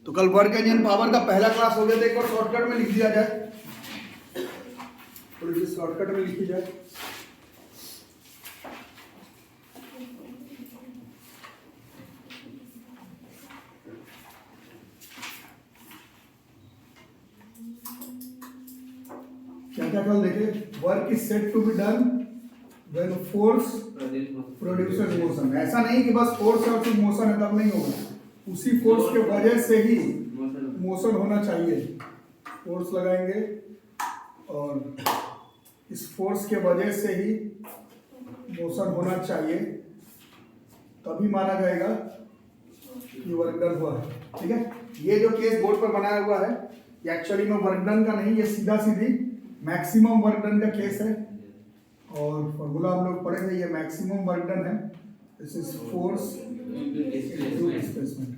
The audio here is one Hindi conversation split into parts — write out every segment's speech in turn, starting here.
तो कल वर्क इंजन पावर का पहला क्लास हो गया था, एक बार शॉर्टकट में लिख दिया जाए, थोड़ी सी शॉर्टकट में लिखी जाए। क्या क्या कल देखे, work is said to be done when force produces motion. ऐसा नहीं कि बस फोर्स और सिर्फ मोशन है तब नहीं होगा, उसी फोर्स के वजह से ही मोशन होना चाहिए। फोर्स लगाएंगे और इस फोर्स के वजह से ही मोशन होना चाहिए, तभी माना जाएगा कि वर्क डन हुआ है। ठीक है, ये जो केस बोर्ड पर बनाया हुआ है ये एक्चुअली में वर्क डन का नहीं, ये सीधा सीधी मैक्सिमम वर्क डन का केस है। और फॉर्मूला हम लोग पढ़े थे, ये मैक्सिमम वर्क डन है, this is force into displacement.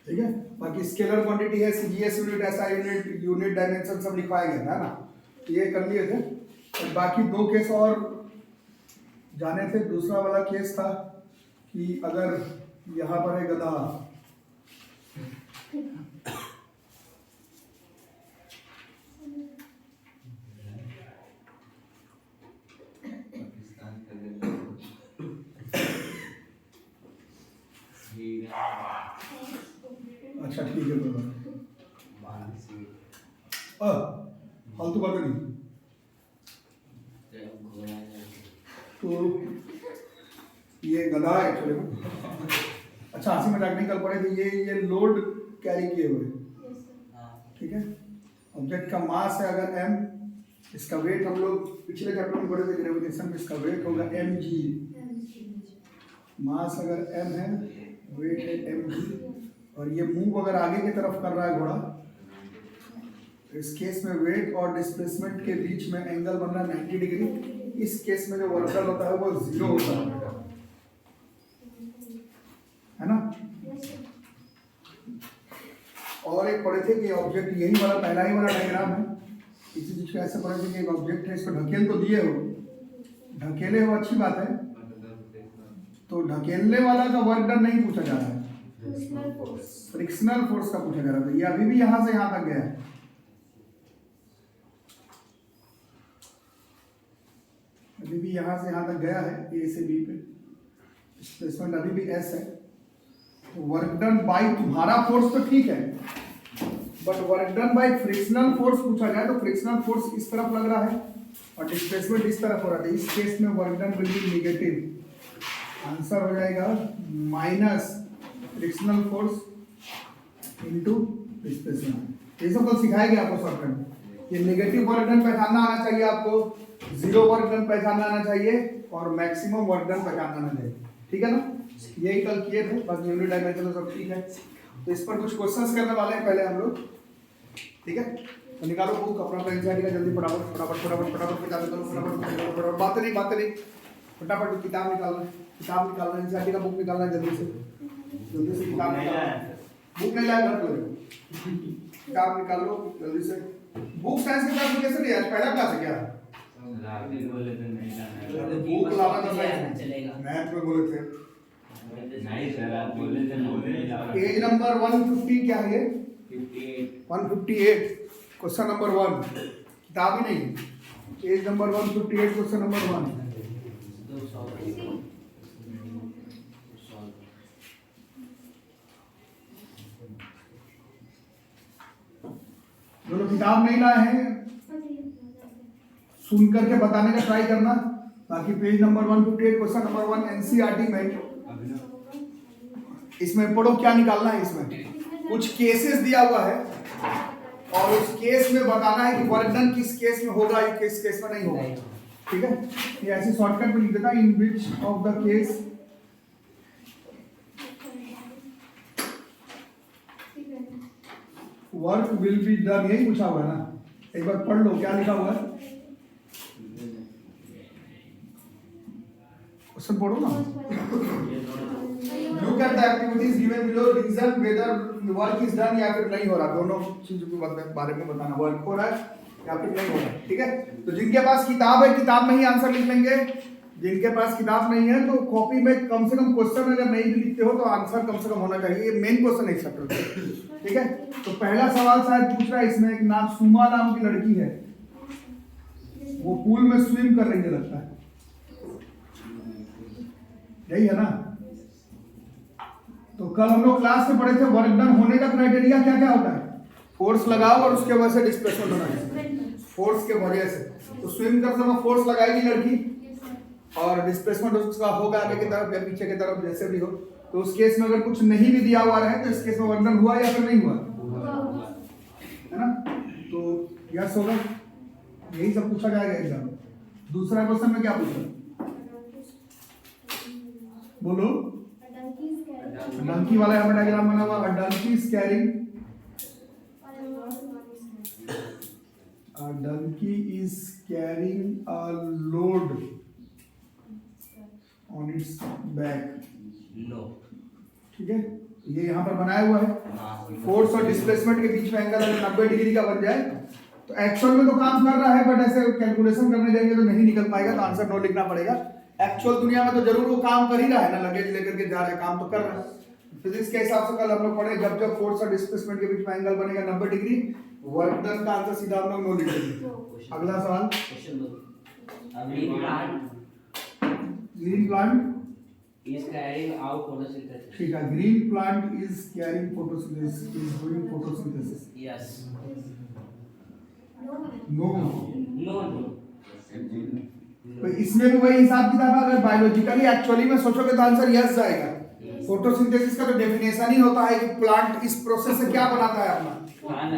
ठीक है, बाकी स्केलर क्वांटिटी है, CGS unit, SI unit, unit dimension सब लिखवाया गया था ना, ये कर लिए थे। और बाकी दो केस और जाने थे। दूसरा वाला केस था कि अगर यहाँ पर है गधा, अच्छा ठीक है, फालतू बातें नहीं। तो ये गधा है एक्चुअली में, अच्छा हंसी मजाक नहीं कर पड़े थे, ये लोड कैरी किए हुए, ठीक है। ऑब्जेक्ट का मास है अगर m, इसका वेट हम लोग पिछले चैप्टर में पढ़े थे ग्रेविटेशन में, इसका वेट होगा mg। मास अगर m है, वेट है mg, और ये मूव अगर आगे की तरफ कर रहा है घोड़ा, इस केस में वेट और डिस्प्लेसमेंट के बीच में एंगल बन रहा है 90 डिग्री। इस केस में जो वर्क डन होता है वो 0 होता है ना। और एक पढ़े थे कि ऑब्जेक्ट, यही वाला पहला ही वाला डायग्राम है, इसी चीज को ऐसे पढ़े थे कि एक ऑब्जेक्ट है, इसको ढकेल तो दिए हो, ढकेले हो अच्छी बात है, तो ढकेलने वाला का वर्क डन नहीं पूछा जा रहा है, फ्रिक्शनल फोर्स का पूछा जा रहा है। ये अभी भी यहां से यहां तक गया है, अभी भी यहां से यहां तक गया है, ए से बी पे, डिस्प्लेसमेंट अभी भी एस है। तो वर्क डन बाय तुम्हारा फोर्स तो ठीक है, but work done by frictional force पूछा जाए तो फ्रिक्शनल फोर्स इस तरफ लग रहा है और डिस्प्लेसमेंट इस तरफ हो रहा है। इस केस में work done will be negative, answer हो जाएगा minus frictional force into displacement. ये सब कल सिखाया गया आपको शॉर्टकट में, ये नेगेटिव वर्क डन पहचानना आना चाहिए आपको, जीरो वर्क डन पहचानना आना चाहिए और मैक्सिमम वर्क डन पहचानना आना चाहिए, ठीक है ना। यही कल किए थे, बस यूनिट डायमेंशन तो सब ठीक है। तो इस पर कुछ क्वेश्चंस करने वाले हैं पहले हम लोग, ठीक है। तो निकालो बुक अपना एनसीईआरटी का, जल्दी फटाफट फटाफट फटाफट फटाफट किताब निकालो, फटाफट बातें नहीं फटाफट किताब निकालना, एनसीईआरटी का बुक निकालना जल्दी से किताब निकालो, बुक नहीं लाए घर पे, किताब निकाल लो जल्दी से। बुक साइंस के क्लास में कैसे लिया, पहला क्लास है क्या? बुक लाना था साइंस चलेगा, मैथ में बोले थे नहीं सर, आप बोले थे। पेज नंबर 150 क्या है, 158 क्वेश्चन नंबर 1, किताब ही नहीं, पेज नंबर 158 क्वेश्चन नंबर 1। जो लोग किताब नहीं लाए हैं सुन करके बताने का ट्राई करना। बाकी page number 158 question number 1 NCERT में, इसमें पढ़ो क्या निकालना है। इसमें कुछ केसेस दिया हुआ है और उस केस में बताना है कि वर्क डन किस केस में होगा, किस केस में नहीं होगा, ठीक है। ये ऐसे शॉर्टकट में लिख देता, in which of the case work will be done, यही पूछा हुआ है ना, एक बार पढ़ लो क्या लिखा हुआ है, क्वेश्चन पढ़ो ना। Look at the activities given below, reason whether work is done या फिर नहीं हो रहा, दोनों चीजों के बारे में बताना, वर्क हो रहा है या फिर नहीं हो रहा है, ठीक है। तो जिनके पास किताब है किताब में ही आंसर लिख लेंगे, जिनके पास किताब नहीं है तो कॉपी में कम से कम क्वेश्चन अगर नहीं भी लिखते हो तो आंसर कम से कम होना चाहिए, ये मेन क्वेश्चन है चैप्टर का, ठीक है। तो पहला सवाल शायद पूछ रहा है इसमें, एक नाम सुमा नाम की लड़की है, वो पूल में स्विम कर रही है लगता है, यही है ना। तो कल हम लोग क्लास में पढ़े थे वर्क डन होने का क्राइटेरिया क्या क्या होता है, फोर्स लगाओ और उसके वजह से डिस्प्लेसमेंट होना चाहिए, फोर्स के वजह से। तो स्विम करते समय फोर्स लगाएगी लड़की और डिस्प्लेसमेंट उसका होगा आगे की तरफ या पीछे की तरफ जैसे भी हो। तो उस केस में अगर कुछ नहीं भी दिया हुआ रहे तो इस केस में वर्क डन हुआ या फिर नहीं हुआ, है ना। तो यस होगा, यही सब पूछा जाएगा एग्जाम। दूसरा क्वेश्चन में क्या पूछा, बोलो। डंकी वाला यहाँ पे डायग्राम बना हुआ, donkey is carrying, donkey is carrying a load on its back, ठीक है। ये यहाँ पर बनाया हुआ है, फोर्स और डिस्प्लेसमेंट के बीच में एंगल अगर 90 डिग्री का बन जाए तो एक्चुअल में तो काम कर रहा है, बट ऐसे कैलकुलेशन करने जाएंगे तो नहीं निकल पाएगा, तो आंसर नो लिखना पड़ेगा। एक्चुअल दुनिया में तो जरूर वो काम कर ही रहा है ना, लगेज लेकर के जा रहा है, काम तो कर रहा है। फिजिक्स के हिसाब से कल हम लोग पढ़े, जब जब फोर्स और डिस्प्लेसमेंट के बीच में एंगल बनेगा 90 डिग्री, वर्क डन का आंसर सीधा हम लोग नो लिखेंगे। अगला सवाल, green plant is carrying out photosynthesis. ठीक है, green plant is carrying photosynthesis, is doing photosynthesis. Yes. No. No. तो इसमें भी वही हिसाब किताब है, अगर बायोलॉजिकली एक्चुअली में सोचोगे तो आंसर यस जाएगा। फोटोसिंथेसिस का तो डेफिनेशन ही होता है कि प्लांट इस प्रोसेस से क्या बनाता है, अपना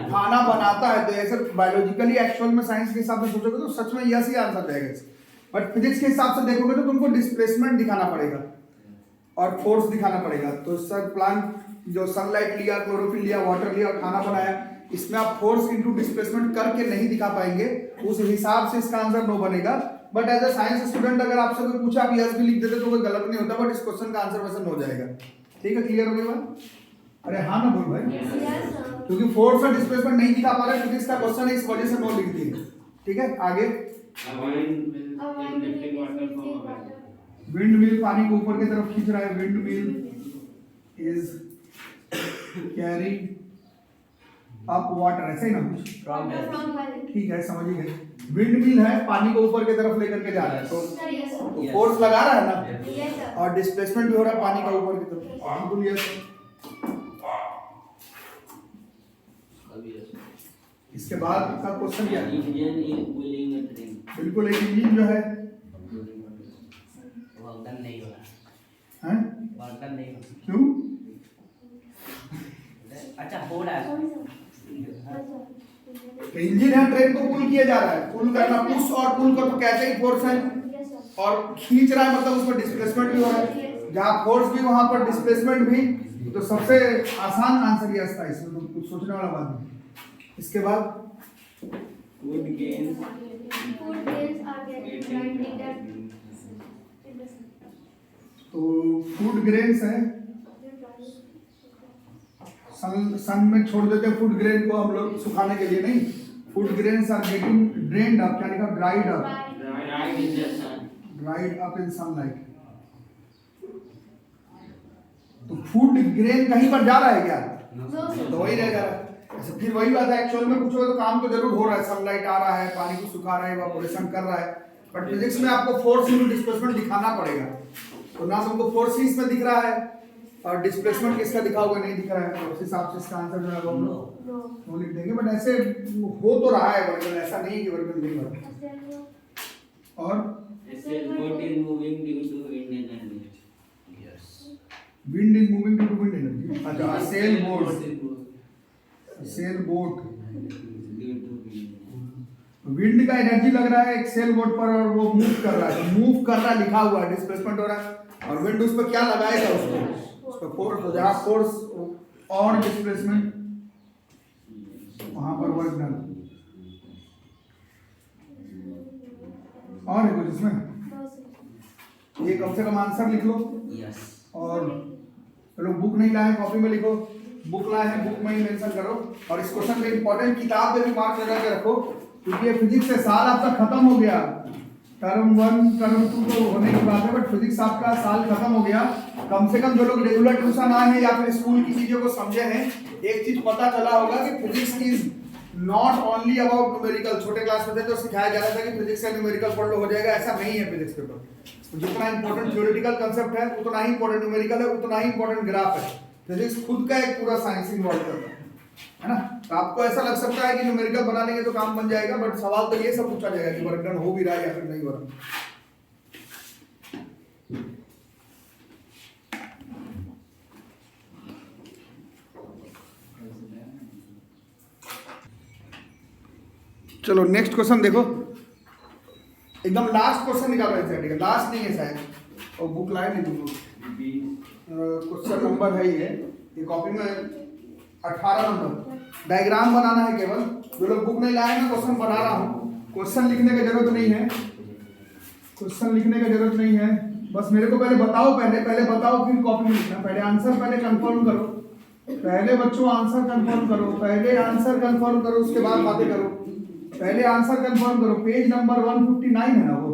खाना बनाता है। तो ऐसे बायोलॉजिकली एक्चुअल में साइंस के हिसाब से सोचोगे तो सच में यस ही आंसर जाएगा। बट फिजिक्स के हिसाब से देखोगे तो तुमको डिस्प्लेसमेंट दिखाना पड़ेगा और फोर्स दिखाना पड़ेगा। तो सर प्लांट जो सनलाइट लिया, क्लोरोफिल लिया, वाटर लिया और खाना बनाया, इसमें आप फोर्स इनटू डिस्प्लेसमेंट करके नहीं दिखा पाएंगे, उस हिसाब से इसका आंसर नो बनेगा। But as a science student अगर आपसे कोई पूछा आप यस भी लिख देते तो कोई गलत नहीं होता, बट इस क्वेश्चन का आंसर वैसे हो जाएगा। ठीक है, क्लियर हो गई बात? अरे हाँ ना बोल भाई, क्योंकि फोर्स और डिस्प्लेसमेंट नहीं दिखा पा रहे फिजिक्स का क्वेश्चन है, इस वजह से नो लिख दिए। ठीक है, आगे। विंड मिल पानी को ऊपर की तरफ खींच रहा है, wind mill is carrying up water, ऐसे ही ना कुछ, ठीक है समझ गए। विंड मिल है, पानी को ऊपर की तरफ लेकर के जा रहा है, तो फोर्स लगा रहा है ना, और डिस्प्लेसमेंट भी हो रहा है पानी का ऊपर की तरफ, बिल्कुल यस। इसके बाद का क्वेश्चन क्या है? बिल्कुल, एक इंजन जो है वर्क नहीं हो रहा हैं? वर्क नहीं हो रहा। क्यों? अच्छा हो रहा है। इंजन है, ट्रेन को पुल किया जा रहा है, पुल करना, पुश और पुल को तो कैसे ही फोर्स है, और खींच रहा है मतलब उसमें डिस्प्लेसमेंट भी हो रहा है, जहाँ फोर्स भी वहां पर डिस्प्लेसमेंट भी। तो सबसे आसान आंसर यस था, इसमें तो कुछ सोचने वाला बात नहीं। इसके बाद Food gains are getting grinded. तो फूड ग्रेन्स है, सन में छोड़ देते हैं फूड ग्रेन को हम लोग सुखाने के लिए, नहीं, food grains are getting drained up, क्या लिखा, dried up, dried up in sunlight. तो फूड ग्रेन कहीं पर जा रहा है क्या? तो वही रह जा रहा है। ऐसे फिर वही बात है, एक्चुअल में पूछोगे तो काम तो जरूर हो रहा है, सनलाइट आ रहा है, पानी को सुखा रहा है, इवापोरेशन कर रहा है, बट फिजिक्स में आपको फोर्स इनटू डिस्प्लेसमेंट दिखाना पड़ेगा। तो ना तुमको फोर्स ही इसमें दिख रहा है और डिस्प्लेसमेंट किसका दिखा हुआ नहीं दिख रहा है, तो उस हिसाब से इसका आंसर जो है वो नो लिख देंगे। बट ऐसे हो तो रहा है वर्गन, ऐसा नहीं कि वर्गन नहीं हो रहा। और wind is moving due to wind energy. अच्छा, सेल बोट, विंड का एनर्जी लग रहा है एक सेल बोट पर और वो मूव कर रहा है, मूव कर रहा है लिखा हुआ है, डिस्प्लेसमेंट हो रहा है, और विंड उस पर क्या लगाएगा, उसको फोर्स, तो जहाँ फोर्स और डिस्प्लेसमेंट वहां पर वर्क डन। और है कुछ इसमें? ये कम से कम आंसर लिख लो। और चलो बुक नहीं लाए कॉपी में लिखो, बुक लाए हैं बुक में ही मेंशन करो, और इस क्वेश्चन का इंपॉर्टेंट किताब पे भी मार्क लगा के रखो, क्योंकि ये फिजिक्स से साल आपका खत्म हो गया, टर्म 1 टर्म 2 तो होने की बात है, बट फिजिक्स आपका साल खत्म हो गया। कम से कम जो लोग रेगुलर ट्यूशन आए हैं या फिर स्कूल की चीजों को समझे हैं, एक चीज पता चला होगा कि physics is not only about numerical. छोटे क्लास में थे तो सिखाया जा रहा था कि फिजिक्स से न्यूमेरिकल पढ़ लो हो जाएगा, ऐसा नहीं है फिजिक्स पेपर। तो जितना इंपॉर्टेंट थ्योरेटिकल कंसेप्ट है उतना ही इंपॉर्टेंट न्यूमेरिकल है, उतना ही इंपॉर्टेंट ग्राफ है। फिजिक्स खुद का एक पूरा साइंस इन्वॉल्व करता है ना। तो आपको ऐसा लग सकता है कि न्यूमेरिकल बना लेंगे तो काम बन जाएगा, बट सवाल तो ये सब पूछा जाएगा कि वर्क डन हो भी रहा है या फिर नहीं हो रहा। चलो नेक्स्ट क्वेश्चन देखो, एकदम लास्ट क्वेश्चन निकालो एनसीईआरटी का, लास्ट नहीं है शायद, और बुक लाए नहीं तुम लोग। क्वेश्चन नंबर है ये कॉपी में 18 नंबर। डायग्राम बनाना है केवल, जो लोग बुक नहीं लाए ना, क्वेश्चन बना रहा हूँ। क्वेश्चन लिखने की जरूरत नहीं है, क्वेश्चन लिखने की जरूरत नहीं है, बस मेरे को पहले बताओ, पहले बताओ फिर कॉपी में लिखना। पहले आंसर पहले कंफर्म करो, पहले बच्चों आंसर कंफर्म करो, पहले आंसर कंफर्म करो, उसके बाद बातें करो। पहले आंसर कंफर्म करो। पेज नंबर 159 है ना वो,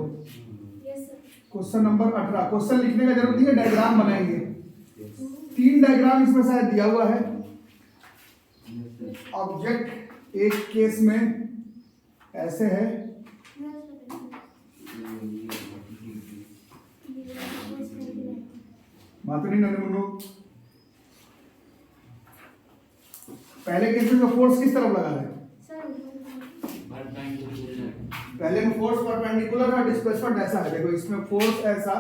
क्वेश्चन नंबर 18। क्वेश्चन लिखने का जरूरत नहीं है, डायग्राम बनाएंगे। 3 डायग्राम इसमें शायद दिया हुआ है। ऑब्जेक्ट एक केस में ऐसे है, मातुरी नन्हे। पहले केस में फोर्स किस तरफ लगा है? पहले में फोर्स परपेंडिकुलर और डिस्प्लेसमेंट ऐसा है। देखो इसमें फोर्स ऐसा,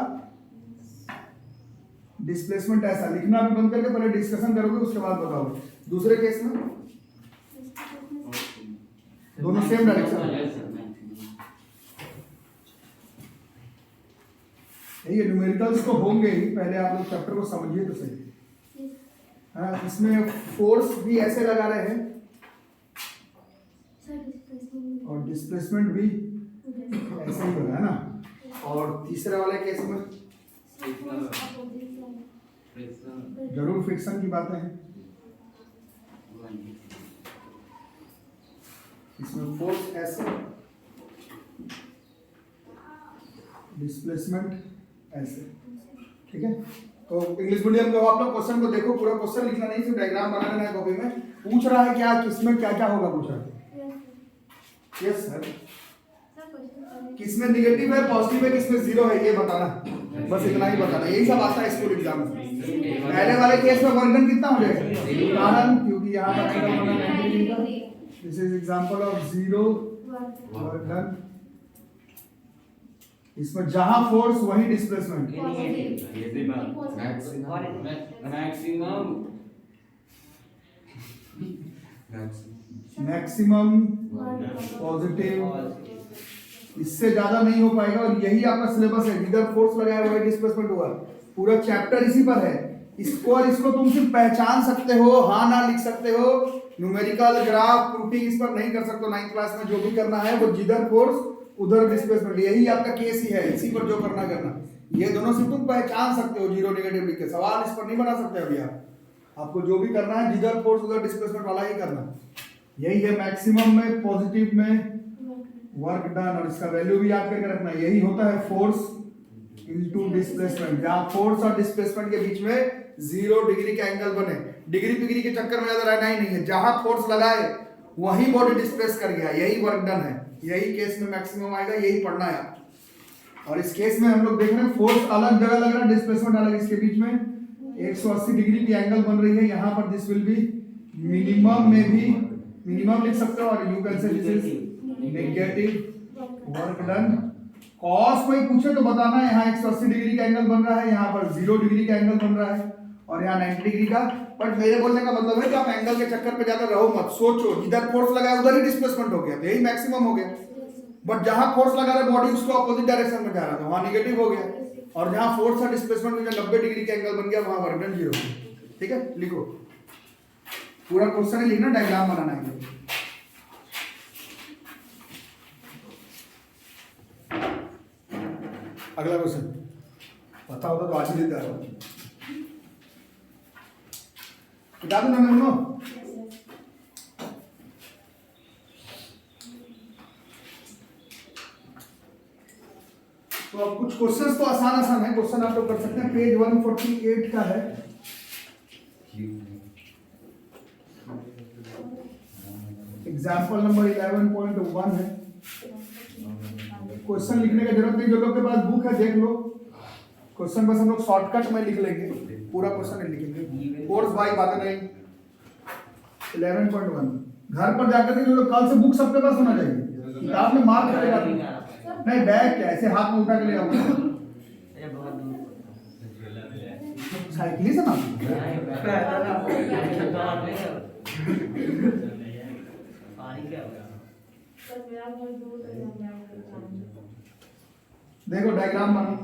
डिस्प्लेसमेंट ऐसा। लिखना भी बंद करके पहले डिस्कशन करोगे, उसके बाद बताओगे। दूसरे केस में दोनों सेम डायरेक्शन। ये न्यूमेरिकल्स तो होंगे ही, पहले आप लोग चैप्टर को समझिए तो सही। हाँ, इसमें फोर्स भी ऐसे लगा रहे हैं और डिस्प्लेसमेंट भी ऐसे ही होगा, है ना। और तीसरे वाले केस में जरूर फ्रिक्शन की बातें हैं। इसमें फोर्स ऐसे, डिस्प्लेसमेंट ऐसे, ठीक है। तो इंग्लिश मीडियम को आप लोग क्वेश्चन को देखो, पूरा क्वेश्चन लिखना नहीं, सिर्फ डायग्राम बनाना है। कॉपी में पूछ रहा है क्या, किसमें क्या क्या होगा पूछ रहा है। Yes sir. किसमें निगेटिव है, पॉजिटिव है, किसमें जीरो है, ये बताना, बस इतना ही बताना। यही सब आता है स्कूल एग्जाम में। पहले वाले केस में वर्क डन कितना हो जाएगा? कारण क्योंकि यहाँ पर एंगल बना 90 डिग्री का। This is example of zero work done. इसमें जहां फोर्स वही डिस्प्लेसमेंट। मैक्सिमम पॉजिटिव, इससे ज्यादा नहीं हो पाएगा। और यही आपका सिलेबस है, जिधर फोर्स लगाया हुआ है डिस्प्लेसमेंट हुआ। पूरा चैप्टर इसी पर है। इसको और इसको तुम सिर्फ पहचान सकते हो, हाँ ना लिख सकते हो। न्यूमेरिकल, ग्राफ, प्रूफिंग इस पर नहीं कर सकते। 9th क्लास में जो भी करना है वो जिधर फोर्स उधर डिस्प्लेसमेंट, यही आपका केस ही है। इसी पर जो करना। ये दोनों सिर्फ तुम पहचान सकते हो, जीरो नेगेटिव लिख के। सवाल इस पर नहीं बना सकते अभी आप। आपको जो भी करना है जिधर फोर्स उधर डिस्प्लेसमेंट वाला ही करना। यही है मैक्सिमम में, पॉजिटिव में वर्क डन। और इसका वैल्यू भी याद करके रखना। यही होता है फोर्स इनटू डिस्प्लेसमेंट, जहां फोर्स और डिस्प्लेसमेंट के बीच में 0 डिग्री का एंगल बने। डिग्री पिग्री के चक्कर में ज्यादा रहना ही नहीं है। जहां फोर्स लगाए वही बॉडी डिस्प्लेस कर गया, यही वर्क डन है। यही केस में मैक्सिमम आएगा, यही पढ़ना है। और इस केस में हम लोग देख रहे हैं फोर्स अलग जगह लग रहा है, डिस्प्लेसमेंट अलग। इसके बीच में 180 डिग्री की एंगल बन रही है। यहाँ पर दिस विल बी मिनिमम, में भी मिनिमम लिख सकते हो। और you can say this is negative work done. Cos कोई पूछे तो बताना, यहाँ 180 डिग्री का एंगल बन रहा है, यहाँ पर 0 डिग्री का एंगल बन रहा है, और यहाँ 90 डिग्री का। बट मेरे बोलने का मतलब है कि आप एंगल के चक्कर पे ज्यादा रहो मत। सोचो जिधर फोर्स लगाया उधर ही डिस्प्लेसमेंट हो गया, तो यही मैक्सिमम हो गया। बट जहां फोर्स लगा रहा बॉडी उसको अपोजिट डायरेक्शन में जा रहा था, वहां नेगेटिव हो गया। और जहां फोर्स और डिस्प्लेसमेंट में 90 डिग्री का एंगल बन गया, वहां वर्क डन 0। ठीक है, लिखो। पूरा क्वेश्चन लिखना, डायग्राम बनाना है। अगला क्वेश्चन पता होता तो आज ही देता है। बता दो ना मेरे को। क्वेश्चंस तो आसान आसान है, क्वेश्चन आप लोग कर सकते हैं। पेज 148 का है, एग्जाम्पल नंबर 11.1 है। क्वेश्चन लिखने का जरूरत नहीं, जो लोग के पास बुक है देख लो। क्वेश्चन बस हम लोग शॉर्टकट में लिख लेंगे, पूरा क्वेश्चन नहीं लिखेंगे। कोर्स बाई बातें नहीं। 11.1 घर पर जाकर के जो लोग कल से बुक सबके पास होना चाहिए, किताब में मार्क करेगा नहीं, बैग क्या ऐसे हाथ में उठा के ले आओ। ये बहुत दूर साइकिल से ना पानी क्या होगा? देखो डायग्राम बनो,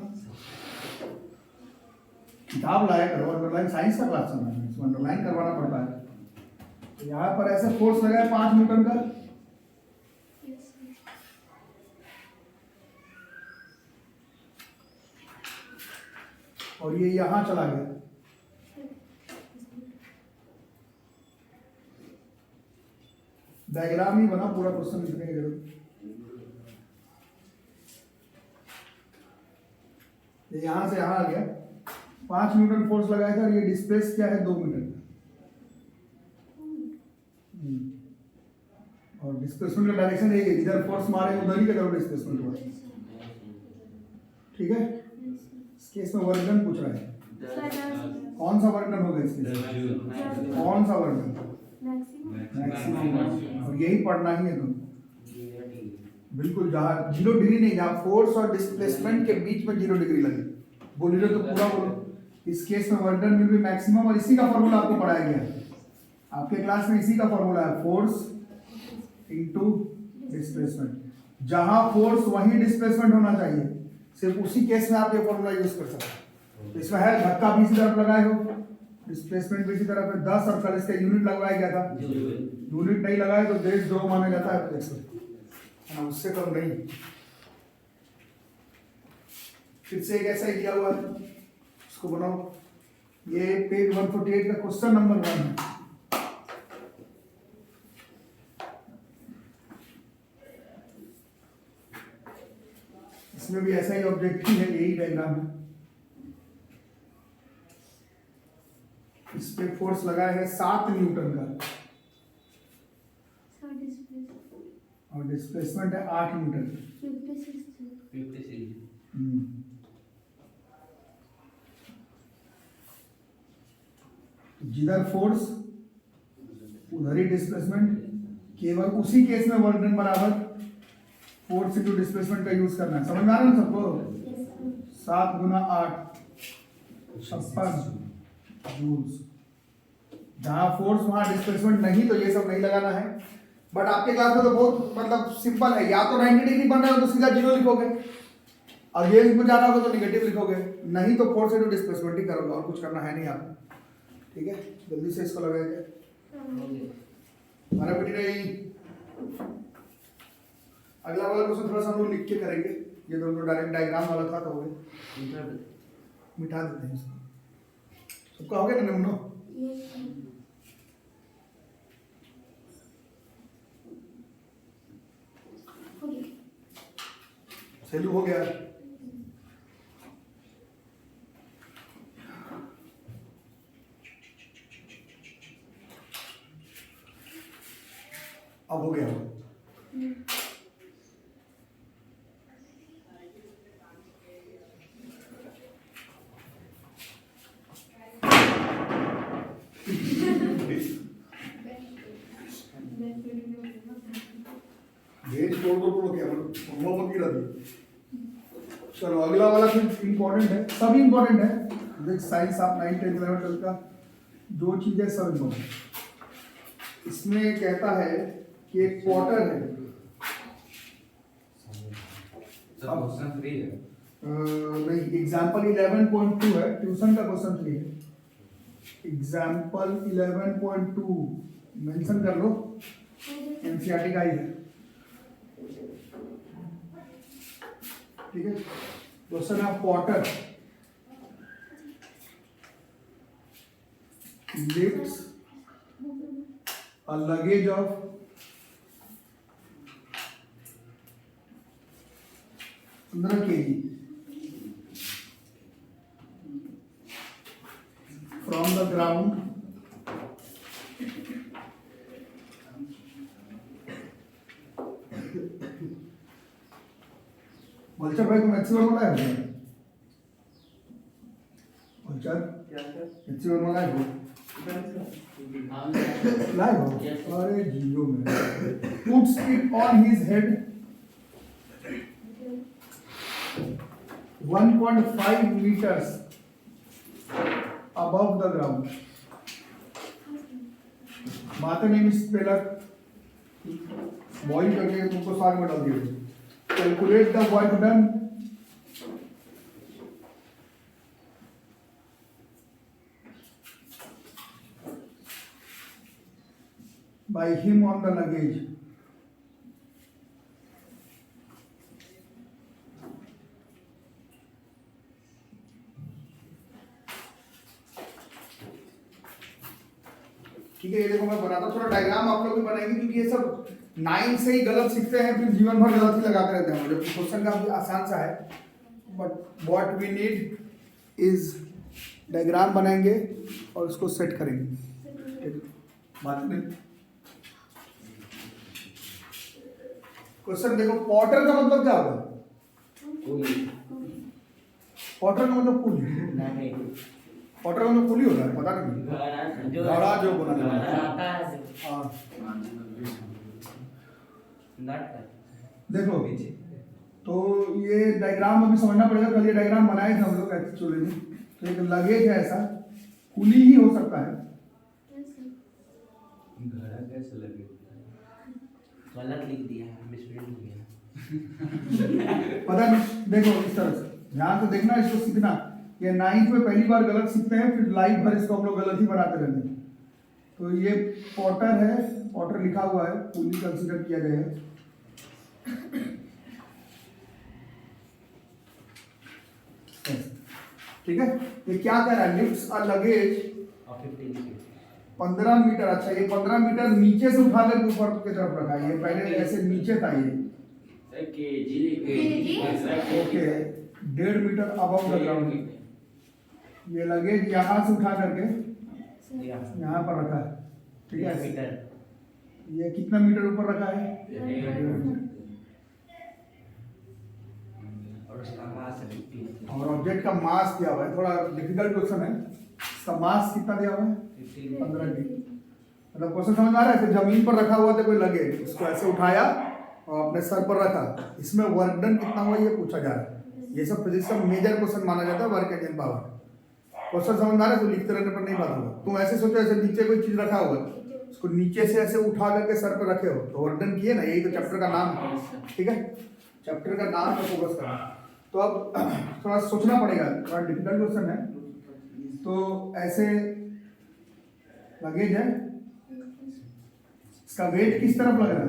किताब लाया करो। अंडरलाइन साइंस का क्लास चल रहा है, इसमें अंडरलाइन करवाना पड़ता है। तो यहाँ पर ऐसे फोर्स लगा है 5 न्यूटन का, और ये यहाँ चला गया। डायग्राम ही बना, पूरा क्वेश्चन लिखने की जरूरत। ये यहाँ से यहाँ आ गया, 5 न्यूटन फोर्स लगाया था, और ये डिस्प्लेस क्या है 2 मीटर। और डिस्प्लेसमेंट का डायरेक्शन यही है, इधर फोर्स मारे उधर ही की तरफ डिस्प्लेसमेंट हुआ। ठीक है, इस केस में वर्क डन पूछ रहा है, कौन सा वर्क डन होगा इस केस में? कौन सा वर्क डन? मैक्सिमम। और यही पढ़ना ही है तुम, बिल्कुल जहाँ 0 डिग्री नहीं, जहाँ फोर्स और डिस्प्लेसमेंट के बीच में 0 डिग्री लगे, बोल रहे तो पूरा बोलो। इस केस में work done will be maximum, और इसी का फॉर्मूला आपको पढ़ाया गया है आपके क्लास में। इसी का फॉर्मूला है फोर्स इनटू डिस्प्लेसमेंट। जहां फोर्स वहीं डिस्प्लेसमेंट होना चाहिए, सिर्फ उसी केस में आप ये फॉर्मूला यूज कर सकते हैं। तो इसमें है धक्का भी इसी तरफ लगाए हो, डिस्प्लेसमेंट भी इसी तरफ है 10, और कल इसका यूनिट लगवाया गया था। यूनिट नहीं लगाए तो देश द्रोह माना जाता है, उससे कम नहीं। फिर से एक ऐसा ही दिया हुआ है, उसको बनाओ। ये पेज 148 का क्वेश्चन नंबर 1 है। इसमें भी ऐसा ही ऑब्जेक्ट ही है, यही डायग्राम है। इस पे फोर्स लगाया है 7 न्यूटन का, और डिस्प्लेसमेंट है 8 न्यूटन। 56 जिधर फोर्स उधर ही डिस्प्लेसमेंट, केवल उसी केस में वर्क डन बराबर फोर्स इनटू डिस्प्लेसमेंट का यूज करना है। समझ में आ रहा है सबको? 7 गुना 8 56 जूल्स। जहां फोर्स वहां डिस्प्लेसमेंट नहीं, तो ये सब नहीं लगाना है। बट आपके क्लास में तो बहुत मतलब सिंपल है, या तो 90 डिग्री बन रहा हो तो सीधा 0 लिखोगे, और ये में जाना होगा तो निगेटिव लिखोगे, नहीं तो फोर्स इनटू डिस्प्लेसमेंट ही करोगे, और कुछ करना है नहीं आपको। ठीक है, जल्दी से इसको लगाएंगे। हमारा बेटी नहीं, अगला वाला क्वेश्चन थोड़ा सा हम लोग लिख के करेंगे, ये तो डायरेक्ट डायग्राम वाला था तो हो गया, मिटा देते हैं इसको। सबका हो गया ना नमूना? सैलू हो गया। अब हो गया। भेज तोड़ दो क्या मत गिरा दो। चलो अगला वाला फिर इम्पोर्टेंट है, सब इम्पोर्टेंट है। देख साइंस आप 9, 10, 11, 12 का जो चीज है सब इम्पोर्टेंट। इसमें कहता है कि एक क्वार्टर है, नहीं एग्जाम्पल 11.2 है, ट्यूशन का क्वेश्चन 3 है। एग्जाम्पल 11.2 मेंशन कर लो, एनसीईआरटी का ही है। ठीक है, क्वेश्चन है Potter lifts a luggage of 15 kg बलचर भाई तुम एचसी वन लाए हो क्या? बलचर एचसी वन लाए हो? लाए हो? अरे जियो में puts it on his head 1.5 meters above the ground. माता नेम स्पेलर बॉइल करके तुमको साग में डाल दिया। Calculate the work done by him on the luggage. ठीक है, ये देखो मैं बनाता थोड़ा डायग्राम आप लोग भी बनाएंगे, क्योंकि ये सब 9 से ही गलत सीखते हैं, फिर जीवन भर गलत ही लगाते रहते हैं। जब क्वेश्चन का भी आसान सा है, but what we need is diagram बनाएंगे और उसको सेट करेंगे। बात नहीं, क्वेश्चन देखो, पॉटर का मतलब क्या होगा? पॉटर का मतलब पुल। पॉटर का मतलब पुल ही होता है, पता नहीं। घड़ा जो बनाता है। हाँ देखो, तो ये डायग्राम अभी समझना पड़ेगा। कल ये डायग्राम बनाए थे हम लोग एक्चुअली में। तो एक लगेज है ऐसा, पुली ही हो सकता है। घड़ा कैसे लगे? गलत लिख दिया, मिसप्रिंट हो गया। पता नहीं, देखो इस तरह से ध्यान से देखना, इसको सीखना। ये 9th में पहली बार गलत सीखते हैं, फिर लाइफ भर इसको हम लोग गलत ही बनाते रहते हैं। तो ये पॉटर है, पॉटर लिखा हुआ है, पुली कंसीडर किया जाएगा। ठीक है, ये क्या कह रहा है? लिफ्ट्स अ लगेज 15 मीटर। अच्छा, ये 15 मीटर नीचे से उठा कर ऊपर की तरफ रखा है। ये पहले ऐसे नीचे था ये। Okay, 1.5 meter above the ground. ये लगेज यहाँ से उठा करके यहाँ पर रखा है। ठीक है, ये कितना मीटर ऊपर रखा है? 1.5 मीटर। और ऑब्जेक्ट का मास दिया हुआ है, थोड़ा डिफिकल्ट क्वेश्चन है। इसका मास कितना दिया हुआ है? 15 kg। मतलब क्वेश्चन समझ आ रहा है? जमीन पर रखा हुआ था कोई लगेज, उसको ऐसे उठाया और अपने सर पर रखा। इसमें वर्क डन कितना हुआ ये पूछा जा रहा है। ये सब फिजिक्स का मेजर क्वेश्चन माना जाता है, वर्क एंड पावर। क्वेश्चन समझ आ रहा है? तो लिखते रहने पर नहीं बात होगा। तुम ऐसे सोचो, ऐसे नीचे कोई चीज रखा हुआ, उसको नीचे से ऐसे उठा करके सर पर रखे हो, तो वर्क डन किए ना। यही तो चैप्टर का नाम है। ठीक है, चैप्टर का नाम पर फोकस करना। तो अब थोड़ा सोचना पड़ेगा, थोड़ा डिफिकल्ट क्वेश्चन है। तो ऐसे लगेज है, इसका वेट किस तरफ लग रहा है?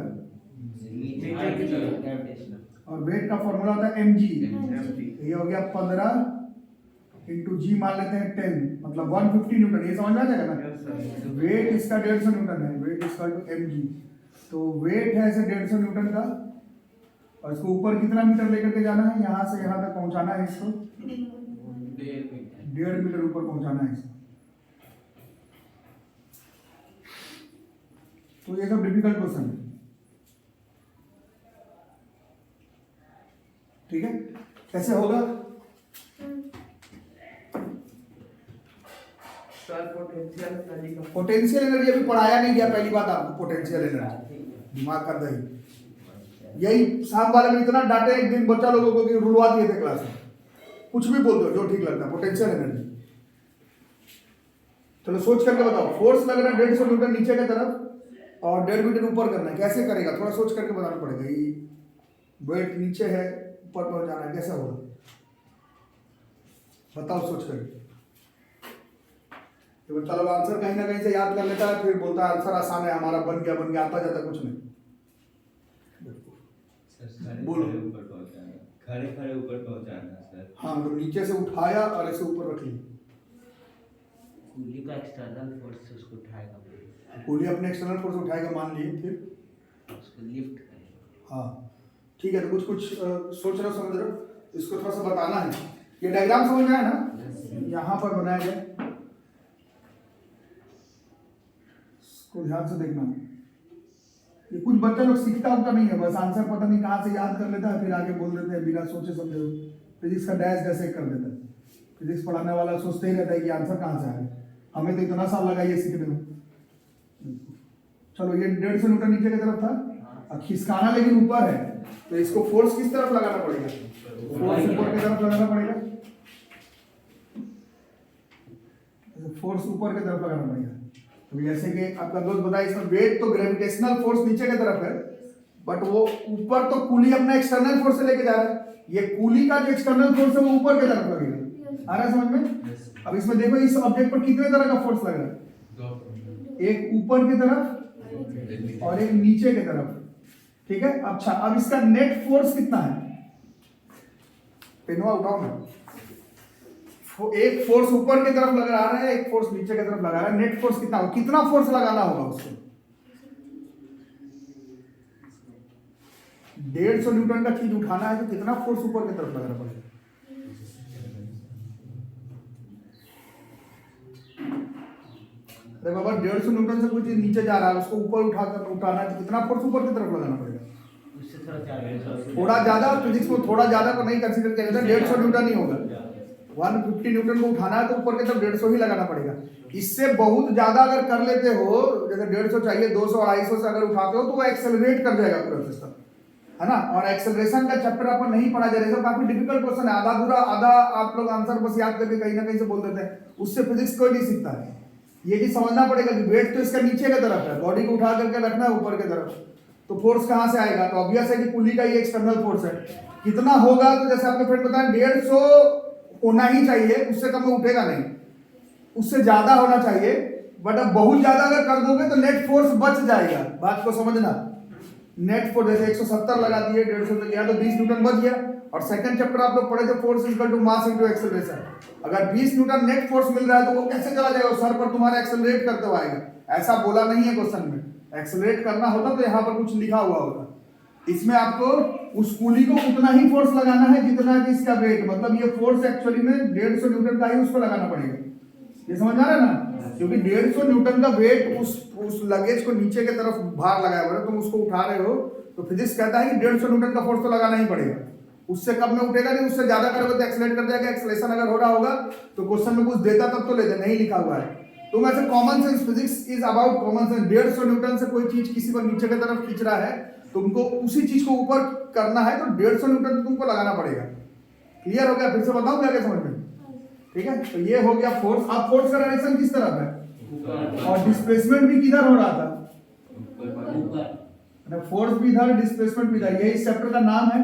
और वेट का फॉर्मूला होता है mg। ये हो गया 15 इंटू जी मान लेते हैं 10, मतलब 150 न्यूटन। ये समझ में आ जाएगा ना? वेट इसका 150 न्यूटन है। वेट इसका टू mg। तो वेट है ऐसे 150 न्यूटन का, और इसको ऊपर कितना मीटर लेकर के जाना है? यहाँ से यहाँ तक पहुँचाना है इसको। 1.5 मीटर ऊपर पहुँचाना है इसको। तो ये सब डिफिकल्ट क्वेश्चन है। ठीक है, कैसे होगा? पोटेंशियल एनर्जी अभी पढ़ाया नहीं गया, पहली बात आपको। पोटेंशियल एनर्जी दिमाग का दही, यही शाम वाले में इतना डांटे एक दिन बच्चा लोगों को कि रुलवा दिए थे क्लास में। कुछ भी बोल दो जो ठीक लगता है। पोटेंशियल एनर्जी, चलो सोच करके बताओ। फोर्स लग रहा है 150 न्यूटन नीचे की तरफ और 1.5 मीटर ऊपर करना है, कैसे करेगा? थोड़ा सोच करके बताना पड़ेगा। ये वेट नीचे है, ऊपर पहुंचाना है, कैसे होगा? बताओ सोच करके। तो बच्चा लोग आंसर कहीं ना कहीं से याद कर लेता है, फिर बोलता है आंसर आसान है हमारा, बन गया बन गया, आता जाता कुछ नहीं। बोलो। खड़े खड़े ऊपर पहुंचाना सर। हाँ, तो नीचे से उठाया और ऐसे ऊपर रख लिया। कुली का एक्सटर्नल फोर्स से उसको उठाएगा, पुली अपने एक्सटर्नल फोर्स उठाएगा मान लिए, फिर उसको लिफ्ट करेगा। हाँ ठीक है। तो कुछ कुछ सोच रहे हो, समझ रहे हो, इसको थोड़ा सा बताना है। ये डायग्राम समझ में आया ना? यहाँ पर बनाया जाए, इसको ध्यान से देखना। ये कुछ बच्चा लोग सीखता उठता नहीं है, बस आंसर पता नहीं कहाँ से याद कर लेता है, फिर आगे बोल देते हैं बिना सोचे समझे। फिजिक्स का डैश जैसे कर देता है। फिजिक्स पढ़ाने वाला सोचते ही रहता है कि आंसर कहाँ से आए, हमें तो इतना साल लगा ये सीखने में। चलो ये 150 न्यूटन नीचे की तरफ था, अब खिसकाना लेकिन ऊपर है, तो इसको फोर्स किस तरफ लगाना पड़ेगा? फोर्स ऊपर की तरफ लगाना पड़ेगा। फोर्स ऊपर की तरफ लगाना पड़ेगा। तो जैसे कि आपका दोस्त बताया, इसमें वेट तो ग्रेविटेशनल फोर्स नीचे की तरफ है, बट वो ऊपर तो कूली अपना एक्सटर्नल फोर्स से लेके जा रहा है। ये कूली का जो एक्सटर्नल फोर्स है वो ऊपर की तरफ लगेगा। आ रहा है समझ में? अब इसमें देखो इस ऑब्जेक्ट पर कितने तरह का फोर्स लग रहा है, एक ऊपर की तरफ और एक नीचे की तरफ, ठीक है। अच्छा, अब इसका नेट फोर्स कितना है? पेनवा उठाओ ना। एक फोर्स ऊपर की तरफ लगा रहा है, एक फोर्स नीचे की तरफ लगा रहा है, नेट फोर्स कितना होगा? कितना फोर्स लगाना होगा उसको? 150 न्यूटन का चीज उठाना है तो कितना फोर्स ऊपर की तरफ लगाना पड़ेगा? अरे बाबा 150 न्यूटन से कोई चीज नीचे जा रहा है, उसको ऊपर उठाना है तो कितना फोर्स ऊपर की तरफ लगाना पड़ेगा? थोड़ा ज्यादा, फिजिक्स में थोड़ा ज्यादा को नहीं कंसीडर किया जाता, 150 न्यूटन ही होगा। 150 न्यूटन को उठाना है तो ऊपर की तरफ 150 ही लगाना पड़ेगा। इससे बहुत ज्यादा अगर कर लेते हो, जैसे 150 चाहिए 200 250 से अगर उठाते हो तो वो एक्सेलरेट कर जाएगा पूरा सिस्टम, है ना। और एक्सेलरेशन का चैप्टर अपन नहीं पढ़ा जा रहा है, काफी डिफिकल्ट क्वेश्चन है, आधा आप लोग आंसर बस याद करके कहीं ना कहीं से बोल देते हैं, उससे फिजिक्स कोई नहीं सीखता है। ये चीज समझना पड़ेगा कि वेट तो इसका नीचे की तरफ है, बॉडी को उठा करके रखना है ऊपर की तरफ, तो फोर्स कहां से आएगा? तो ऑब्वियस है कि पुली का ये एक्सटर्नल फोर्स है। कितना होगा? तो जैसे आपने फ्रेंड बताया 150 होना ही चाहिए, उससे कम में उठेगा नहीं, उससे ज्यादा होना चाहिए। बट अब बहुत ज्यादा अगर कर दोगे तो नेट फोर्स बच जाएगा, बात को समझना। नेट फोर्स जैसे 170 लगा दिए, 150 तक गया तो 20 न्यूटन बच गया। और सेकंड चैप्टर आप लोग पढ़े थे, force equal to mass into acceleration. अगर 20 न्यूटन नेट फोर्स मिल रहा है तो वो कैसे चला जाएगा? सर पर तुम्हारा एक्सेलरेट करते हुए आएगा, ऐसा बोला नहीं है क्वेश्चन में। एक्सेलरेट करना होता तो यहाँ पर कुछ लिखा हुआ होता। इसमें आपको उस कूली को उतना ही फोर्स लगाना है जितना कि इसका वेट, मतलब ये फोर्स एक्चुअली में 150 न्यूटन का ही उसको लगाना पड़ेगा। ये समझ आ रहा है ना? क्योंकि 150 न्यूटन का वेट उस लगेज को नीचे की तरफ भार लगाया हुआ है, तुम उसको उठा रहे हो, तो फिजिक्स कहता है कि 150 न्यूटन का फोर्स तो लगाना ही पड़ेगा। उससे कम में उठेगा नहीं, उससे ज्यादा करोगे तो एक्सेलरेट कर जाएगा। एक्सेलरेशन अगर हो रहा होगा तो क्वेश्चन में कुछ देता तब तो लेते, नहीं लिखा हुआ है। तो वैसे common sense, physics is about common sense. 150 Newton से कोई चीज किसी को नीचे की तरफ खींच रहा है, तुमको उसी चीज को ऊपर करना है तो 150 न्यूटन तो तुमको लगाना पड़ेगा। क्लियर हो गया? फिर से बताऊं क्या समझ में? ठीक है, तो ये हो गया फोर्स। अब फोर्स का डायरेक्शन किस तरफ है और डिस्प्लेसमेंट भी किधर हो रहा था? फोर्स भी इधर, डिस्प्लेसमेंट भी इधर। यही इस चैप्टर का नाम है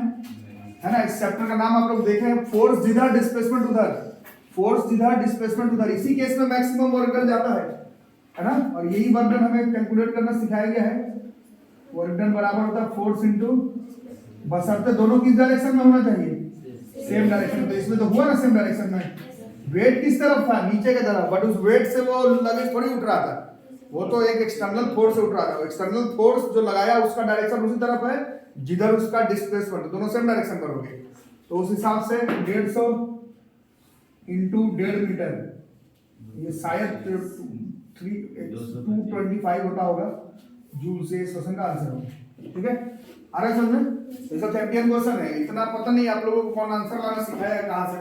ना। इस चैप्टर का नाम आप लोग देखे हैं, फोर्स जिधर डिस्प्लेसमेंट उधर, फोर्स जिधर डिस्प्लेसमेंट उधर। इसी केस में मैक्सिमम वर्क डन जाता है ना। और यही वर्क डन हमें कैलकुलेट करना सिखाया गया है। वर्क डन बराबर होता है फोर्स इनटू, बशर्ते दोनों किस डायरेक्शन में होना चाहिए? Same direction. तो इसमें तो हुआ ना सेम डायरेक्शन में। वेट किस तरफ था? नीचे की तरफ, बट उस वेट से वो लगेज थोड़ी उठ रहा था, वो तो एक एक्सटर्नल फोर्स से उठ रहा था। एक्सटर्नल फोर्स जो लगाया उसका डायरेक्शन उसी तरफ है जिधर उसका डिस्प्लेसमेंट, दोनों सेम डायरेक्शन पर होंगे। तो उस हिसाब से 150 इंटू 1.5 मीटर, ये शायद 225 होता होगा जूल से। इस क्वेश्चन का आंसर होगा। ठीक है, आ रहा है समझ में? ये सब चैंपियन क्वेश्चन है, इतना पता नहीं आप लोगों को कौन आंसर लाना सिखाया है कहाँ से।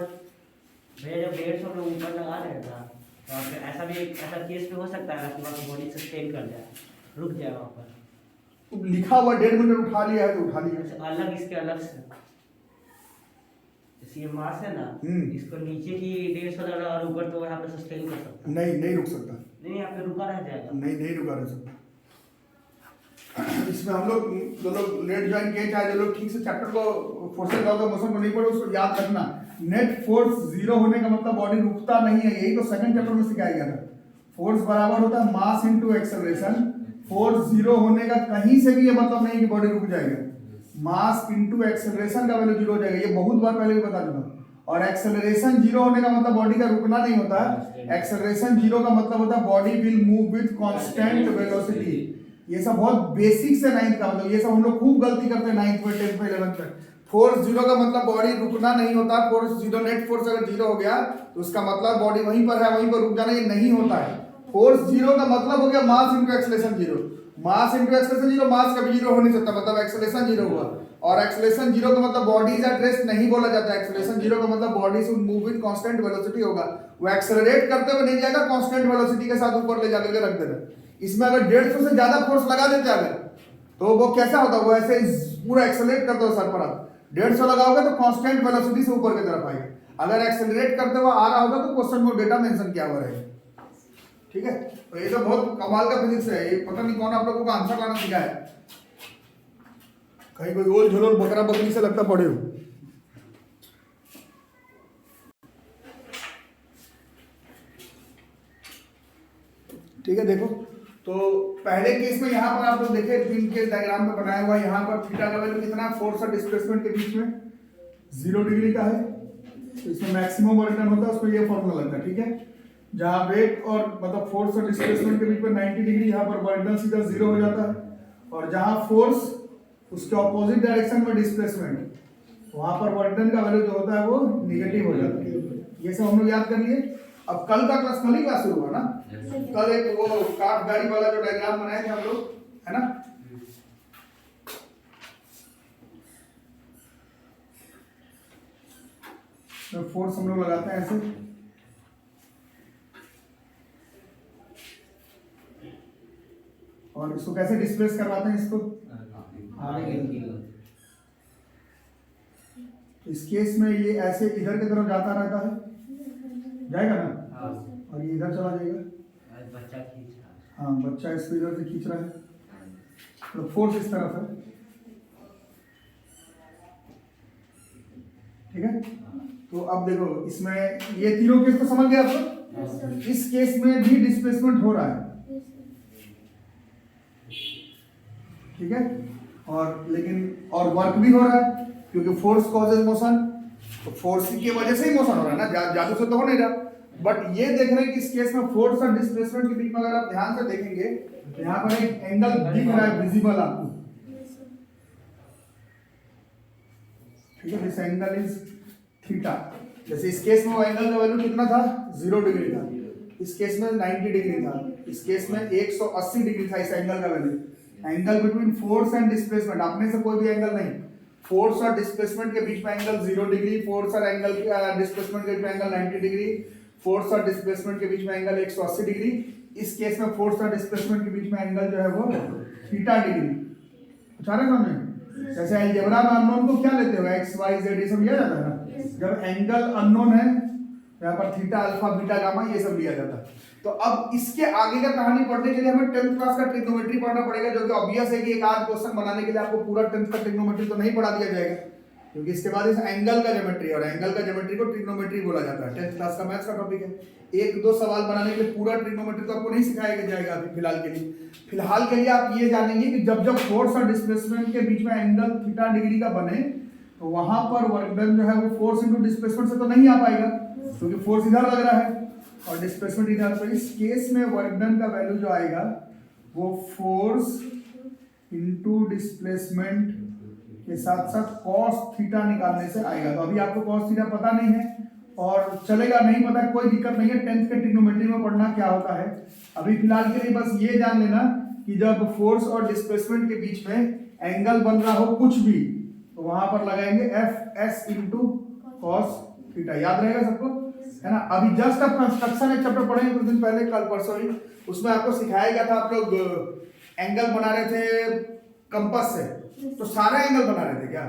भैया जब 150 लोग ऊपर लगा रहे था तो फिर ऐसा भी ऐसा केस भी हो सकता है कि आपकी बॉडी सस्टेन कर जाए, रुक जाए वहाँ पर। तो लिखा हुआ 1.5 मीटर उठा लिया है तो उठा लिया। अलग इसके अलग से ये मास है ना, इसको नीचे की 150 लगा और ऊपर तो यहाँ पे सस्टेन कर सकता है। नहीं रुक सकता। नहीं, यहाँ पे रुका रह जाएगा। नहीं रुका रह सकता। इसमें हम लोग जो लोग लेट ज्वाइन किए, चाहे जो लोग ठीक से चैप्टर को, फोर्सेस लॉ ऑफ मोशन को नहीं पढ़े, उसको याद रखना। नेट फोर्स 0 होने का मतलब बॉडी रुकता नहीं है। यही तो सेकंड चैप्टर में सिखाया गया था। फोर्स बराबर होता है मास इनटू एक्सेलरेशन। फोर्स 0 होने का कहीं से भी ये मतलब नहीं कि बॉडी रुक जाएगा। मास इनटू एक्सेलरेशन का वैल्यू 0 हो जाएगा, ये बहुत बार पहले भी बता चुका। और एक्सेलरेशन 0 होने का मतलब बॉडी का रुकना नहीं होता। एक्सेलरेशन 0 का मतलब होता है body will move with constant velocity. ये सब बहुत बेसिक से 9th का मतलब, ये सब हम लोग खूब गलती करते हैं 9th में, 10th में, 11th में। फोर्स 0 का मतलब बॉडी रुकना नहीं होता। फोर्स 0, नेट फोर्स अगर 0 हो गया तो उसका मतलब बॉडी वहीं पर है, वहीं पर रुक जाना, ये नहीं होता है। फोर्स 0 का मतलब हो गया mass into acceleration 0। Mass into acceleration zero, mass कभी जीरो हो नहीं सकता, मतलब एक्सेलेरेशन जीरो हुआ। और एक्सेलेरेशन जीरो का मतलब बॉडी इज एट रेस्ट नहीं बोला जाता है। एक्सेलेरेशन जीरो का मतलब body should move with constant velocity होगा। वो एक्सेलरेट करते हुए नहीं जाएगा, कांस्टेंट वेलोसिटी के साथ ऊपर ले जाकर के रख देना। इसमें अगर 150 से ज्यादा फोर्स लगा देते अगर, तो वो कैसा होता है, वो ऐसे पूरा एक्सेलरेट करते हुए सर पर आता। 150 लगाओगे तो कांस्टेंट वेलोसिटी से ऊपर की तरफ आएगा। अगर एक्सेलरेट करते हुए आ रहा होगा तो क्वेश्चन में डेटा मेंशन किया हुआ रहेगा। ठीक है, तो ये तो बहुत कमाल का फिजिक्स है। ये पता नहीं कौन आप लोगों को आंसर लाना सिखाया है। कहीं कोई ओल झोल बकरा बकरी से लगता पड़े हो। ठीक है, देखो तो पहले केस में यहाँ पर आप लोग देखे पिन के डायग्राम में बनाया हुआ, यहाँ पर थीटा का वैल्यू कितना, फोर्स और डिस्प्लेसमेंट के बीच में 0 डिग्री का है। तो इसमें मैक्सिमम वर्क डन होता है, उसमें ये फॉर्मूला लगता है। ठीक है, जहाँ वेट और मतलब फोर्स और डिस्प्लेसमेंट के बीच में 90 डिग्री, यहाँ पर वर्क डन सीधा 0 हो जाता है। और जहाँ फोर्स उसके ऑपोजिट डायरेक्शन में डिस्प्लेसमेंट, वहाँ पर वर्क डन का वैल्यू जो होता है वो निगेटिव हो जाता है। ये सब हम लोग याद करिए। अब कल का क्लास, कल ही क्लास शुरू हुआ ना, कल एक वो काट गाड़ी वाला जो डायग्राम बनाए थे हम लोग, है ना। तो फोर्स हम लोग लगाते हैं ऐसे, और इसको कैसे डिस्प्लेस करवाते हैं इसको इस केस में ये ऐसे इधर की तरफ जाता रहता है, जाएगा ना, और ये इधर चला जाएगा। बच्चा खींच रहा है। हाँ, बच्चा इसको इधर से खींच रहा है, तो फोर्स इस तरफ है। ठीक है, तो अब देखो इसमें ये तीनों केस तो समझ गए आप लोग। इस केस में भी डिस्प्लेसमेंट हो रहा है। ठीक है, और लेकिन और वर्क भी हो रहा है, क्योंकि फोर्स कॉजेज मोशन, तो फोर्स की वजह से ही मोशन हो रहा है ना, जादू से तो हो नहीं रहा। बट ये देख रहे हैं कि इस केस में फोर्स और डिस्प्लेसमेंट के बीच में अगर आप ध्यान से देखेंगे तो यहाँ पर एक एंगल दिख रहा है विजिबल आपको। ठीक है, दिस एंगल इज थीटा। जैसे इस केस में वो एंगल का वैल्यू कितना था, 0 डिग्री था। इस केस में 90 डिग्री था। इस केस में 180 डिग्री था इस एंगल का value. Angle between force and displacement, आपने से कोई भी एंगल नहीं, फोर्स और डिस्प्लेसमेंट के बीच में एंगल 0 डिग्री, फोर्स और एंगल डिस्प्लेसमेंट के बीच में एंगल 90 डिग्री, फोर्स और डिस्प्लेसमेंट के बीच में एंगल 180 डिग्री। इस केस में फोर्स और डिस्प्लेसमेंट के बीच में एंगल जो है वो थीटा डिग्री। अच्छा है समझे, जैसे अलजेब्रा में अननोन को क्या लेते हो, एक्स वाई जेड ये सब लिया जाता है ना। जब एंगल अननोन है यहाँ पर थीटा अल्फा बीटा गामा ये सब लिया जाता है। तो अब इसके आगे का कहानी पढ़ने के लिए हमें 10th क्लास का ट्रिग्नोमेट्री पढ़ना पड़ेगा, जो कि ऑब्वियस है कि एक आध क्वेश्चन बनाने के लिए आपको पूरा 10th का ट्रिग्नोमेट्री तो नहीं पढ़ा दिया जाएगा, क्योंकि इसके बाद इस एंगल का ज्योमेट्री, और एंगल का ज्योमेट्री को ट्रिग्नोमेट्री बोला जाता है। 10th क्लास का मैथ्स का टॉपिक है। एक दो सवाल बनाने के लिए पूरा ट्रिग्नोमेट्री तो आपको नहीं सिखाया जाएगा अभी फिलहाल के लिए। फिलहाल के लिए आप ये जानेंगे कि जब जब फोर्स और डिस्प्लेसमेंट के बीच में एंगल थीटा डिग्री का बने तो वहां पर वर्क डन जो है वो फोर्स इंटू डिस्प्लेसमेंट से तो नहीं आ पाएगा, क्योंकि फोर्स इधर लग रहा है और डिस्प्लेसमेंट इधर। तो इस केस में वर्क डन का वैल्यू जो आएगा वो फोर्स इंटू डिस्प्लेसमेंट के साथ साथ कॉस थीटा निकालने से आएगा। तो अभी आपको कॉस थीटा पता नहीं है और चलेगा, नहीं पता कोई दिक्कत नहीं है, 10th के ट्रिग्नोमेट्री में पढ़ना क्या होता है। अभी फिलहाल के लिए बस ये जान लेना कि जब फोर्स और डिस्प्लेसमेंट के बीच में एंगल बन रहा हो कुछ भी, तो वहां पर लगाएंगे F S into cos theta. याद रहेगा सबको, है ना। अभी जस्ट अब कंस्ट्रक्शन एक चैप्टर पढ़ेंगे कुछ दिन पहले, कल परसों ही, उसमें आपको सिखाया गया था, आप लोग एंगल बना रहे थे कंपास से, तो सारे एंगल बना रहे थे क्या,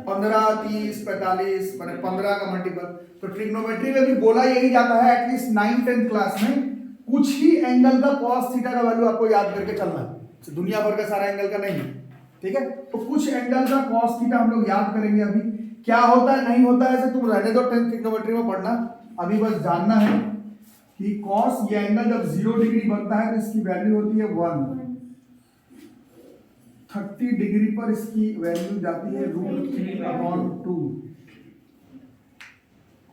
15 30 45 मैंने 15 का मल्टीपल। तो ट्रिग्नोमेट्री में भी बोला यही जाता है एटलीस्ट 9th-10th क्लास में कुछ ही एंगल का कॉस थीटा का वैल्यू आपको याद करके चलना है, दुनिया भर का सारा एंगल का नहीं, ठीक है। तो कुछ एंगल का कॉस थीटा हम लोग याद करेंगे। अभी क्या होता है नहीं होता है ऐसे तुम रहने दो, 10th ट्रिग्नोमेट्री में पढ़ना। अभी बस जानना है कि कॉस ये एंगल जब 0 डिग्री बनता है तो इसकी वैल्यू होती है 1। 30 डिग्री पर इसकी वैल्यू जाती है √3/2।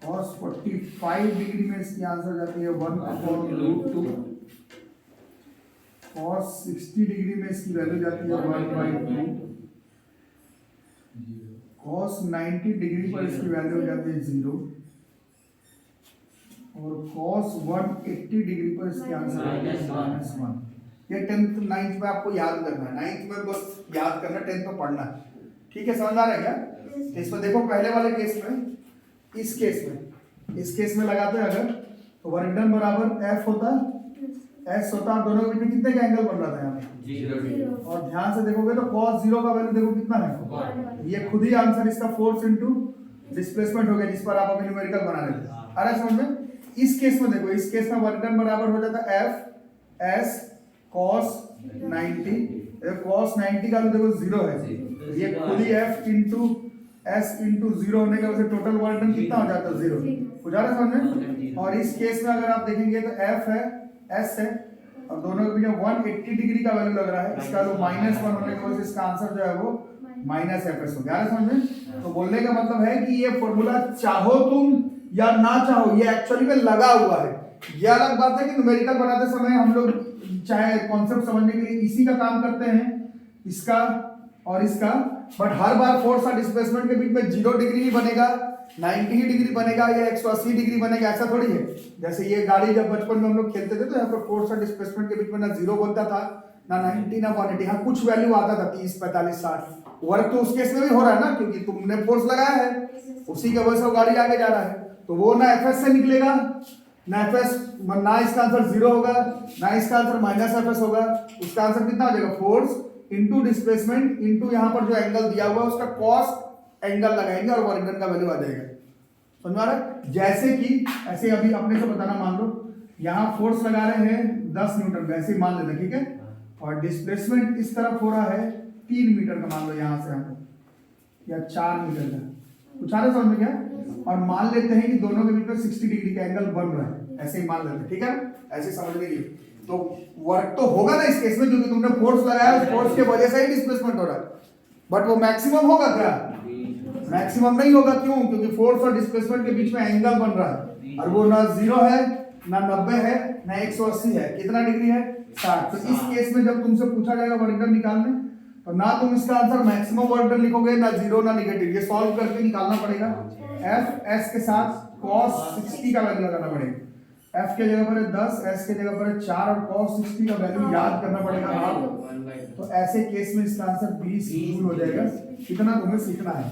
cos 45 डिग्री में इसकी आंसर जाती है 1/√2। cos 60 डिग्री में इसकी वैल्यू जाती है 1/2। cos 90 डिग्री पर इसकी वैल्यू हो जाती है 0 और cos 180 डिग्री पर इसकी आंसर आती है -1। ये 10th 9th में आपको याद करना है, 9th में बस याद करना, 10th में पढ़ना है। ठीक है, समझ आ रहा है क्या? इसमें देखो पहले वाले केस में, इस केस में लगाते हैं अगर, तो वर्क डन बराबर एफ होता, एस होता, दोनों के बीच में कितने का एंगल बन रहा था यहाँ पे? 0. और ध्यान से देखोगे तो cos 0 का वैल्यू देखो कितना है, ये खुद ही आंसर इसका फोर्स इनटू डिस्प्लेसमेंट हो गया, जिस पर आप अभी न्यूमेरिकल बना रहे थे। आ रहा है समझ में? इस केस में देखो, इस केस में वर्क डन बराबर हो जाता है एफ एस cos 90, cos 90 का भी देखो 0 है, तो ये खुद ही f इंटू एस इंटू 0 होने की वजह से टोटल वर्क डन कितना हो जाता है? 0 हो जा रहा है समझ में? और इस केस में अगर आप देखेंगे तो f है, s है, और दोनों के बीच में 180 डिग्री का वैल्यू लग रहा है, इसका वैल्यू -1 होने की वजह से इसका आंसर जो है वो -fs हो गया। समझ में? तो बोलने का मतलब है कि ये फॉर्मूला चाहो तुम या ना चाहो, ये एक्चुअली में लगा हुआ है। ये अलग बात है कि न्यूमेरिकल बनाते समय हम लोग चाहे कॉन्सेप्ट समझने के लिए इसी का काम करते हैं, इसका और इसका, बट हर बार फोर्स और डिस्प्लेसमेंट के बीच में 0 डिग्री ही बनेगा, 90 डिग्री बनेगा या 180 डिग्री बनेगा, ऐसा थोड़ी है। जैसे ये गाड़ी जब बचपन में हम लोग खेलते थे तो यहाँ पर फोर्स और डिस्प्लेसमेंट के बीच में ना 0 बनता था, ना 90 ना 180, हाँ कुछ वैल्यू आता था 30 45 60। वर्क तो उस केस में भी हो रहा है ना, क्योंकि तुमने फोर्स लगाया है, उसी की वजह से वो गाड़ी आगे जा रहा है, तो वो ना एफएस से निकलेगा, ना एफएस, ना इसका आंसर 0 होगा, ना इसका आंसर -fs होगा। उसका आंसर कितना हो जाएगा? फोर्स इनटू डिस्प्लेसमेंट इनटू यहाँ पर जो एंगल दिया हुआ है उसका कॉस एंगल लगाएंगे और वर्क डन का वैल्यू आ जाएगा। समझ आ रहा है? जैसे कि ऐसे अभी अपने से बताना, मान लो यहाँ फोर्स लगा रहे हैं 10 न्यूटन का, ऐसे ही मान लेते हैं, ठीक है, और डिस्प्लेसमेंट इस तरफ हो रहा है 3 मीटर का, मान लो यहाँ से यहाँ तक, या 4 मीटर का, कुछ आ रहा है समझ में क्या? और मान लेते हैं कि दोनों के बीच में 60 डिग्री का एंगल बन रहा है, ऐसे ही मान लेते हैं, ठीक है, ऐसे समझने के लिए। तो वर्क तो होगा ना इस केस में, क्योंकि तुमने फोर्स लगाया, उस फोर्स की वजह से ही डिस्प्लेसमेंट हो रहा है, बट वो मैक्सिमम होगा क्या? मैक्सिमम नहीं होगा। क्यों? क्योंकि फोर्स और डिस्प्लेसमेंट के बीच में एंगल बन रहा है, और वो ना 0 है, ना 90 है, ना 180 है, कितना डिग्री है? 60। तो इस केस में जब तुमसे पूछा जाएगा वर्क डन निकालने, तो ना तुम इसका आंसर मैक्सिमम वर्क डन लिखोगे, ना 0 ना नेगेटिव, ये सॉल्व करके निकालना पड़ेगा। एफ एस के साथ cos 60 का वैल्यू लगाना पड़ेगा, f के जगह पर है 10, s के जगह पर है 4, और cos 60 का वैल्यू याद करना पड़ेगा आपको। तो ऐसे केस में इसका आंसर 20 जूल हो जाएगा। कितना तुम्हें सीखना है,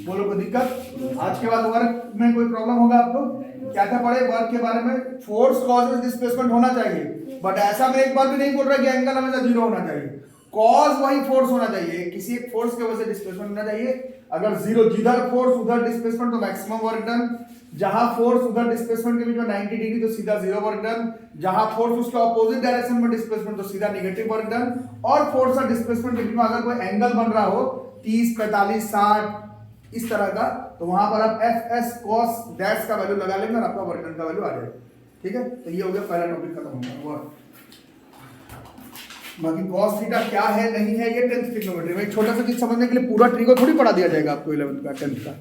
बोलो कोई दिक्कत? आज के बाद वर्क में कोई प्रॉब्लम होगा आपको? क्या क्या पढ़े वर्क के बारे में? फोर्स कॉज और डिस्प्लेसमेंट होना चाहिए, बट ऐसा मैं एक बार भी नहीं बोल रहा कि एंगल हमेशा 0 होना चाहिए, कॉज वही फोर्स होना चाहिए, किसी एक फोर्स की वजह से डिस्प्लेसमेंट होना चाहिए। अगर 0 जिधर फोर्स उधर डिस्प्लेसमेंट तो मैक्सिमम वर्क डन, जहां फोर्स उधर डिस्प्लेसमेंट के बीच में 90 डिग्री तो सीधा 0 वर्क डन, जहां फोर्स उसके ऑपोजिट डायरेक्शन में डिस्प्लेसमेंट तो सीधा नेगेटिव वर्क डन। और फोर्स और डिस्प्लेसमेंट के बीच में अगर कोई एंगल बन रहा हो 30 45 60 इस तरह का, तो वहां पर आप एफ एस कॉस डैश का वैल्यू लगा लेंगे और आपका वर्क डन का वैल्यू आ जाएगा। ठीक है, तो ये हो गया पहला टॉपिक खत्म हो गया। बाकी cos थीटा क्या है नहीं है ये 10th ट्रिग्नोमेट्री में, छोटा सा चीज समझने के लिए पूरा ट्री को थोड़ी पढ़ा दिया जाएगा आपको 11th का 10th का।